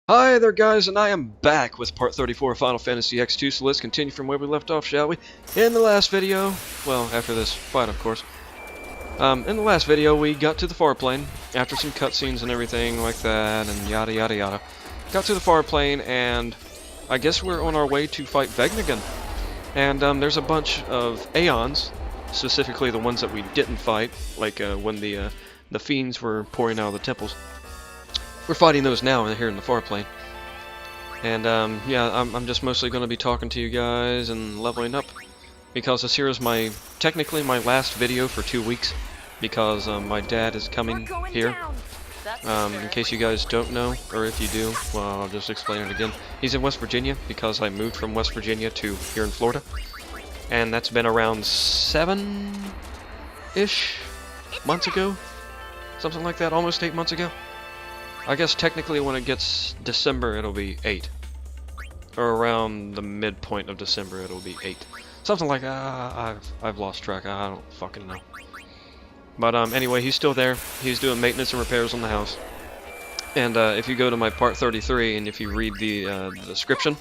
Hi there guys, and I am back with part 34 of Final Fantasy X-2, so let's continue from where we left off, shall we? In the last video, well, after this fight, of course. In the last video, we got to the far plane, after some cutscenes and everything like that, and yada yada yada. Got to the far plane, and I guess we're on our way to fight Vegna again. And there's a bunch of Aeons, specifically the ones that we didn't fight, like when the fiends were pouring out of the temples. We're fighting those now here in the far plane. And yeah, I'm just mostly going to be talking to you guys and leveling up. Because this here is technically my last video for 2 weeks. Because my dad is coming here. In case you guys don't know, or if you do, well, I'll just explain it again. He's in West Virginia, because I moved from West Virginia to here in Florida. And that's been around 7-ish months ago. Something like that, almost 8 months ago. I guess technically when it gets December it'll be 8. Or around the midpoint of December it'll be 8. Something like that. I've lost track. I don't fucking know. But anyway, he's still there. He's doing maintenance and repairs on the house. And if you go to my part 33 and if you read the description,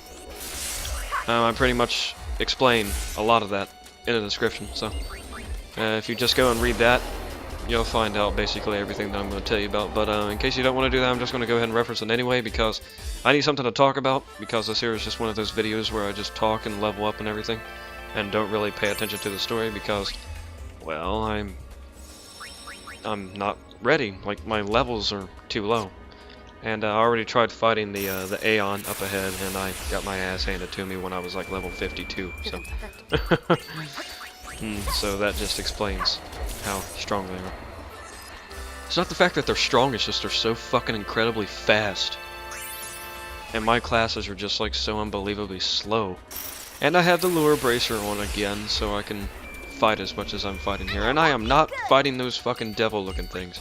I pretty much explain a lot of that in the description. So if you just go and read that, you'll find out basically everything that I'm going to tell you about. But in case you don't want to do that, I'm just going to go ahead and reference it anyway, because I need something to talk about, because this here is just one of those videos where I just talk and level up and everything, and don't really pay attention to the story, because, well, I'm not ready. Like, my levels are too low. And I already tried fighting the Aeon up ahead, and I got my ass handed to me when I was like level 52, so... so that just explains how strong they are. It's not the fact that they're strong, it's just they're so fucking incredibly fast. And my classes are just like so unbelievably slow. And I have the lure bracer on again, so I can fight as much as I'm fighting here. And I am not fighting those fucking devil looking things.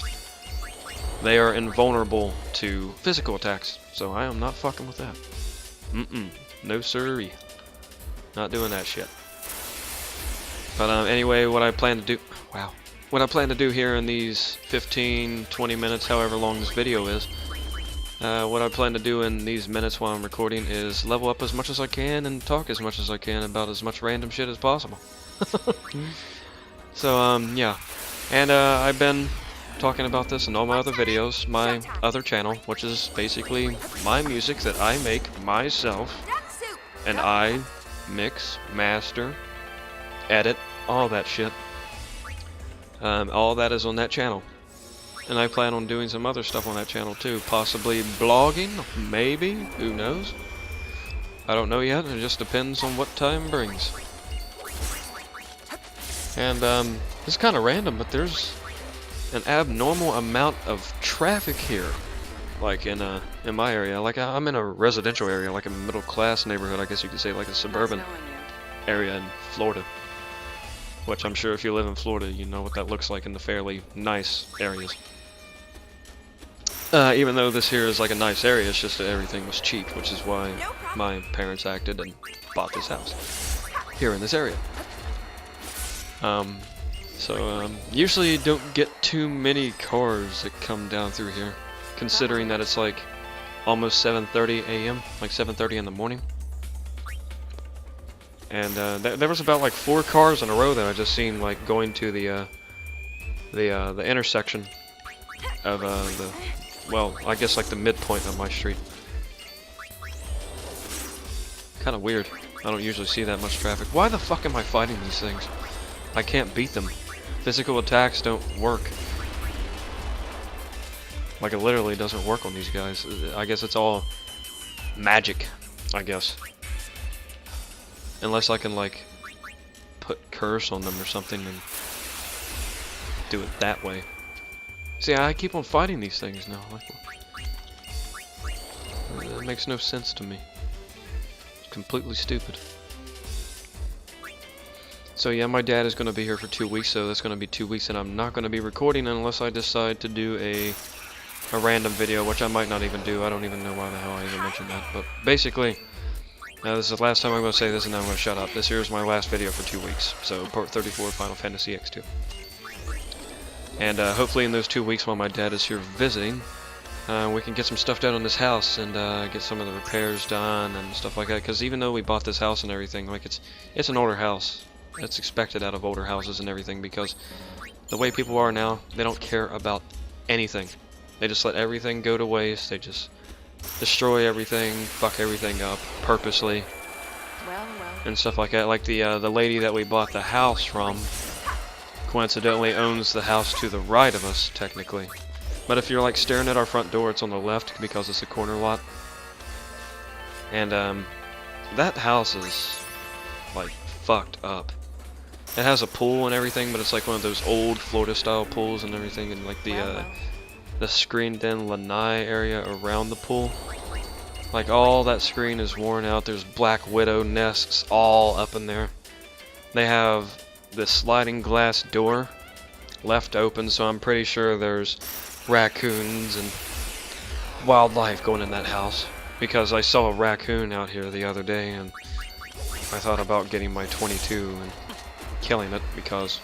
They are invulnerable to physical attacks, so I am not fucking with that. No siree. Not doing that shit. But anyway, what I plan to do... Wow. What I plan to do here in these 15, 20 minutes, however long this video is, what I plan to do in these minutes while I'm recording is level up as much as I can and talk as much as I can about as much random shit as possible. So, yeah. And I've been talking about this in all my other videos, my other channel, which is basically my music that I make myself, and I mix, master, edit, all that shit. All that is on that channel. And I plan on doing some other stuff on that channel too. Possibly blogging, maybe, who knows? I don't know yet, it just depends on what time brings. And it's kind of random, but there's an abnormal amount of traffic here. Like in my area. Like I'm in a residential area, like a middle class neighborhood, I guess you could say, like a suburban area in Florida. Which I'm sure if you live in Florida, you know what that looks like in the fairly nice areas. Even though this here is like a nice area, it's just that everything was cheap, which is why my parents acted and bought this house here in this area. Usually you don't get too many cars that come down through here, considering that it's like almost 7:30 a.m., like 7:30 in the morning. And there was about like 4 cars in a row that I just seen, like going to the intersection of well, I guess like the midpoint of my street. Kind of weird. I don't usually see that much traffic. Why the fuck am I fighting these things? I can't beat them. Physical attacks don't work. Like it literally doesn't work on these guys. I guess it's all magic, I guess. Unless I can, like, put curse on them or something and do it that way. See, I keep on fighting these things now. Like, it makes no sense to me. It's completely stupid. So yeah, my dad is going to be here for 2 weeks, so that's going to be 2 weeks, and I'm not going to be recording unless I decide to do a random video, which I might not even do. I don't even know why the hell I even mentioned that. But basically... this is the last time I'm going to say this, and then I'm going to shut up. This here is my last video for 2 weeks, so part 34 Final Fantasy X-2. And hopefully in those 2 weeks while my dad is here visiting, we can get some stuff done on this house and get some of the repairs done and stuff like that. Because even though we bought this house and everything, like it's an older house. It's expected out of older houses and everything, because the way people are now, they don't care about anything. They just let everything go to waste. They just destroy everything, fuck everything up purposely, and stuff like that. Like the lady that we bought the house from, coincidentally owns the house to the right of us, technically. But if you're like staring at our front door, it's on the left because it's a corner lot. And that house is like fucked up. It has a pool and everything, but it's like one of those old Florida style pools and everything, and like the screened in lanai area around the pool. Like all that screen is worn out. There's black widow nests all up in there. They have this sliding glass door left open, so I'm pretty sure there's raccoons and wildlife going in that house, because I saw a raccoon out here the other day and I thought about getting my 22 and killing it, because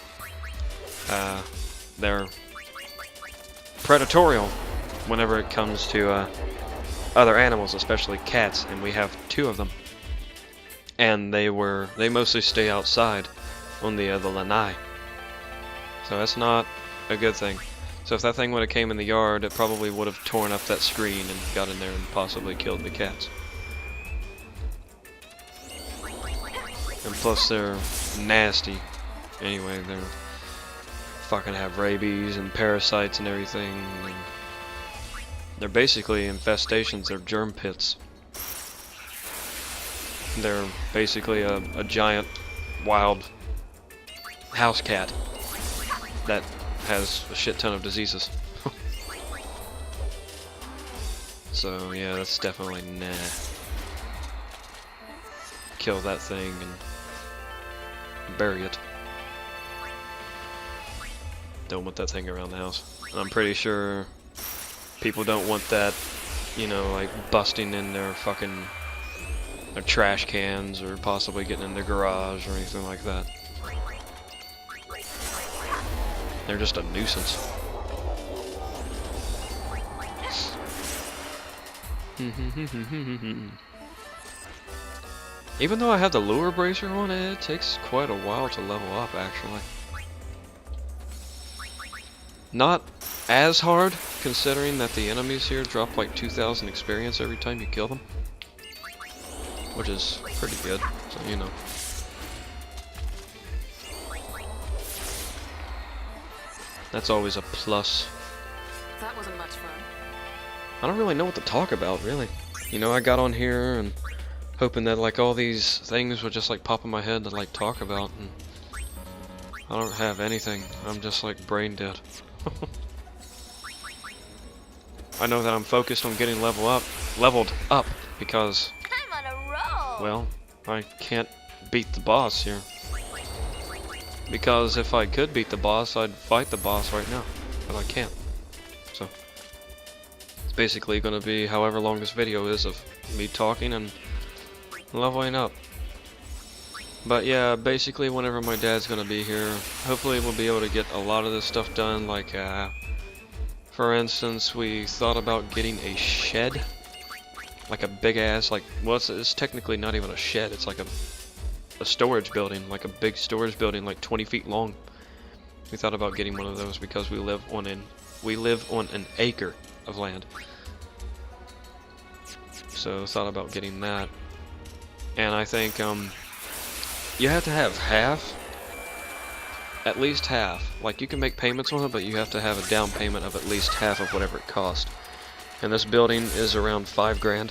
they're predatorial whenever it comes to other animals, especially cats, and we have 2 of them, and they mostly stay outside on the lanai, so that's not a good thing. So if that thing would have came in the yard, it probably would have torn up that screen and got in there and possibly killed the cats. And plus they're nasty. Anyway, they're fucking have rabies and parasites and everything. And they're basically infestations. They're germ pits. They're basically a giant wild house cat that has a shit ton of diseases. So yeah, that's definitely nah. Kill that thing and bury it. Don't want that thing around the house. And I'm pretty sure people don't want that, you know, like busting in their trash cans, or possibly getting in their garage or anything like that. They're just a nuisance. Even though I have the lure bracer on it, it takes quite a while to level up, actually. Not as hard, considering that the enemies here drop like 2,000 experience every time you kill them, which is pretty good, so you know. That's always a plus. That wasn't much fun. I don't really know what to talk about, really. You know, I got on here and hoping that like all these things would just like pop in my head to like talk about, and I don't have anything. I'm just like brain dead. I know that I'm focused on getting leveled up because, I'm on a roll. well, I can't beat the boss here. Because if I could beat the boss, I'd fight the boss right now, but I can't. So it's basically going to be however long this video is of me talking and leveling up. But yeah, basically whenever my dad's going to be here, hopefully we'll be able to get a lot of this stuff done. Like for instance, we thought about getting a shed, like a big ass, like, well, it's technically not even a shed, it's like a storage building, like a big storage building, like 20 feet long. We thought about getting one of those because we live on an acre of land. So thought about getting that. And I think you have to have half, at least half. Like you can make payments on it, but you have to have a down payment of at least half of whatever it cost. And this building is around $5 grand.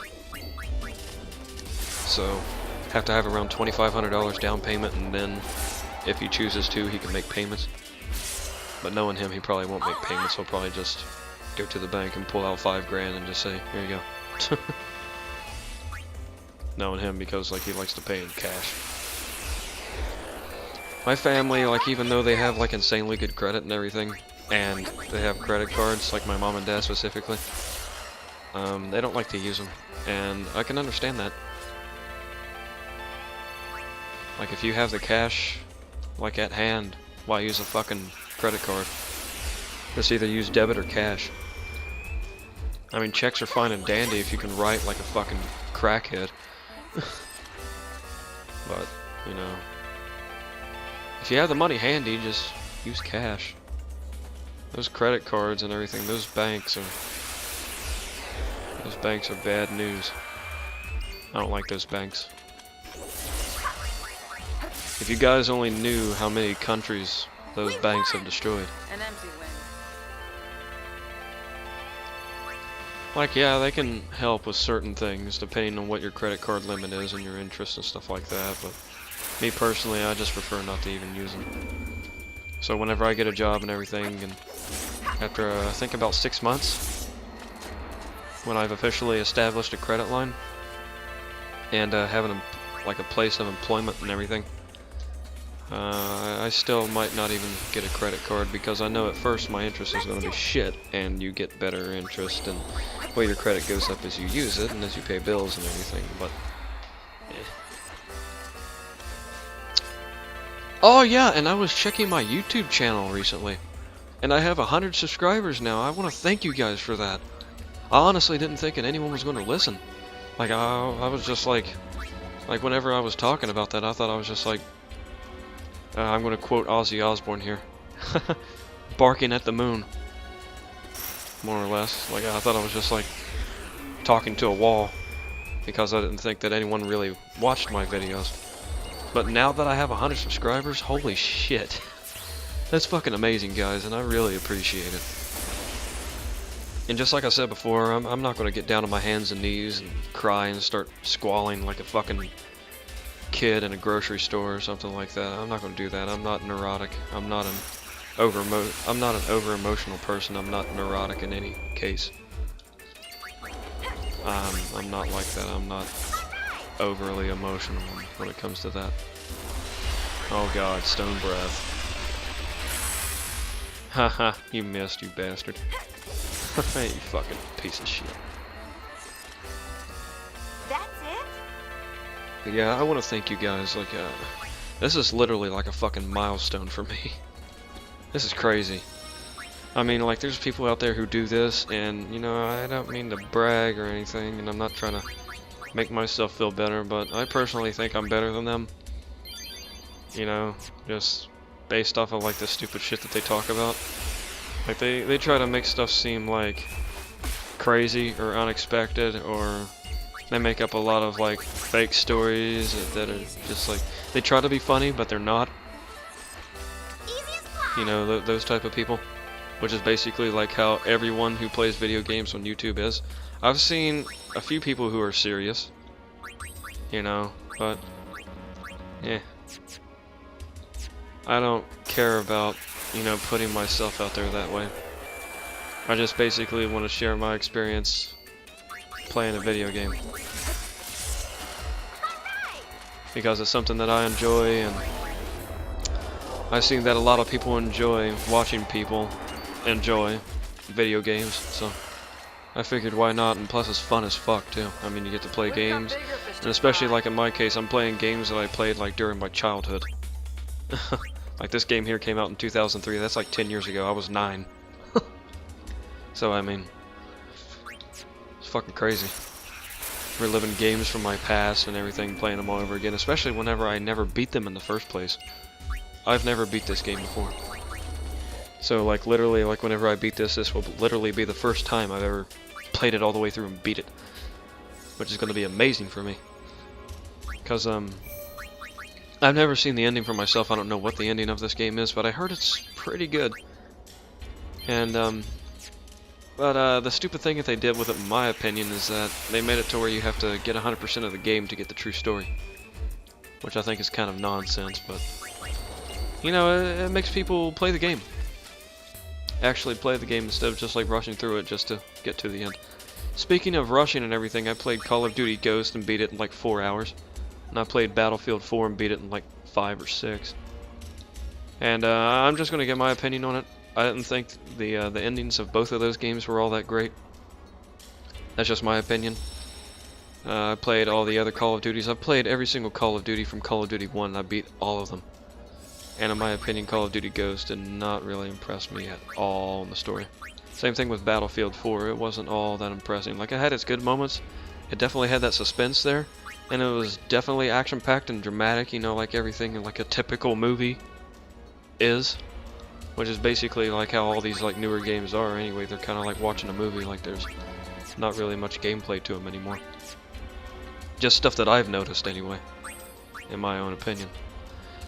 So have to have around $2,500 down payment, and then if he chooses to, he can make payments. But knowing him, he probably won't make payments. He'll probably just go to the bank and pull out $5 grand and just say, here you go. Knowing him, because like he likes to pay in cash. My family, like, even though they have like insanely good credit and everything, and they have credit cards, like my mom and dad specifically, they don't like to use them, and I can understand that. Like, if you have the cash, like, at hand, why use a fucking credit card? Just either use debit or cash. I mean, checks are fine and dandy if you can write like a fucking crackhead. But, you know, if you have the money handy, just use cash. Those credit cards and everything, those banks are bad news. I don't like those banks. If you guys only knew how many countries those banks have destroyed. An empty win. Like, yeah, they can help with certain things depending on what your credit card limit is and your interest and stuff like that, but me personally, I just prefer not to even use them. So whenever I get a job and everything, and after I think about 6 months, when I've officially established a credit line and having like a place of employment and everything, I still might not even get a credit card because I know at first my interest is going to be shit, and you get better interest, and well, your credit goes up as you use it and as you pay bills and everything. But oh yeah, and I was checking my YouTube channel recently, and I have 100 subscribers now. I want to thank you guys for that. I honestly didn't think that anyone was going to listen. Like I was just like whenever I was talking about that, I thought I was just like. I'm going to quote Ozzy Osbourne here. Barking at the moon. More or less. Like, I thought I was just like talking to a wall because I didn't think that anyone really watched my videos. But now that I have 100 subscribers, holy shit. That's fucking amazing, guys, and I really appreciate it. And just like I said before, I'm not going to get down on my hands and knees and cry and start squalling like a fucking kid in a grocery store or something like that. I'm not going to do that. I'm not neurotic. I'm not an over-emotional person. I'm not neurotic in any case. I'm not like that. I'm not overly emotional when it comes to that. Oh god, stone breath. Haha, you missed, you bastard. You fucking piece of shit. But yeah, I want to thank you guys. Like, this is literally like a fucking milestone for me. This is crazy. I mean, like, there's people out there who do this, and, you know, I don't mean to brag or anything, and I'm not trying to make myself feel better, but I personally think I'm better than them. You know, just based off of, like, the stupid shit that they talk about. Like, they try to make stuff seem, like, crazy or unexpected, or they make up a lot of like fake stories that are just like, they try to be funny but they're not. You know, those type of people, which is basically like how everyone who plays video games on YouTube is. I've seen a few people who are serious, you know, but yeah, I don't care about, you know, putting myself out there that way. I just basically want to share my experience playing a video game because it's something that I enjoy, and I've seen that a lot of people enjoy watching people enjoy video games, so I figured why not, and plus it's fun as fuck too. I mean, you get to play games, and especially like in my case, I'm playing games that I played like during my childhood. Like this game here came out in 2003, that's like 10 years ago, I was 9. So I mean, it's fucking crazy. Reliving games from my past and everything, playing them all over again, especially whenever I never beat them in the first place. I've never beat this game before. So like literally, like whenever I beat this will literally be the first time I've ever played it all the way through and beat it. Which is going to be amazing for me. Because I've never seen the ending for myself. I don't know what the ending of this game is, but I heard it's pretty good. And but the stupid thing that they did with it, in my opinion, is that they made it to where you have to get 100% of the game to get the true story. Which I think is kind of nonsense, but you know, it makes people play the game. Actually play the game instead of just like rushing through it just to get to the end. Speaking of rushing and everything, I played Call of Duty Ghost and beat it in like 4 hours. And I played Battlefield 4 and beat it in like 5 or 6. And I'm just going to get my opinion on it. I didn't think the endings of both of those games were all that great. That's just my opinion. I played all the other Call of Duties. I've played every single Call of Duty from Call of Duty 1 and I beat all of them. And in my opinion, Call of Duty Ghost did not really impress me at all in the story. Same thing with Battlefield 4. It wasn't all that impressive. Like, it had its good moments. It definitely had that suspense there. And it was definitely action-packed and dramatic, you know, like everything like a typical movie is. Which is basically like how all these like newer games are anyway. They're kind of like watching a movie, like there's not really much gameplay to them anymore. Just stuff that I've noticed anyway, in my own opinion.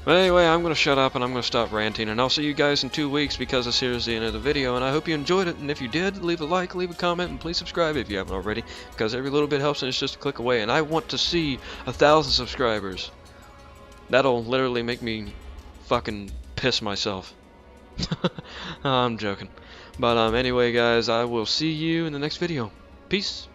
But anyway, I'm going to shut up and I'm going to stop ranting, and I'll see you guys in 2 weeks because this here is the end of the video, and I hope you enjoyed it, and if you did, leave a like, leave a comment, and please subscribe if you haven't already, because every little bit helps and it's just a click away, and I want to see 1,000 subscribers. That'll literally make me fucking piss myself. I'm joking. But anyway guys, I will see you in the next video. Peace.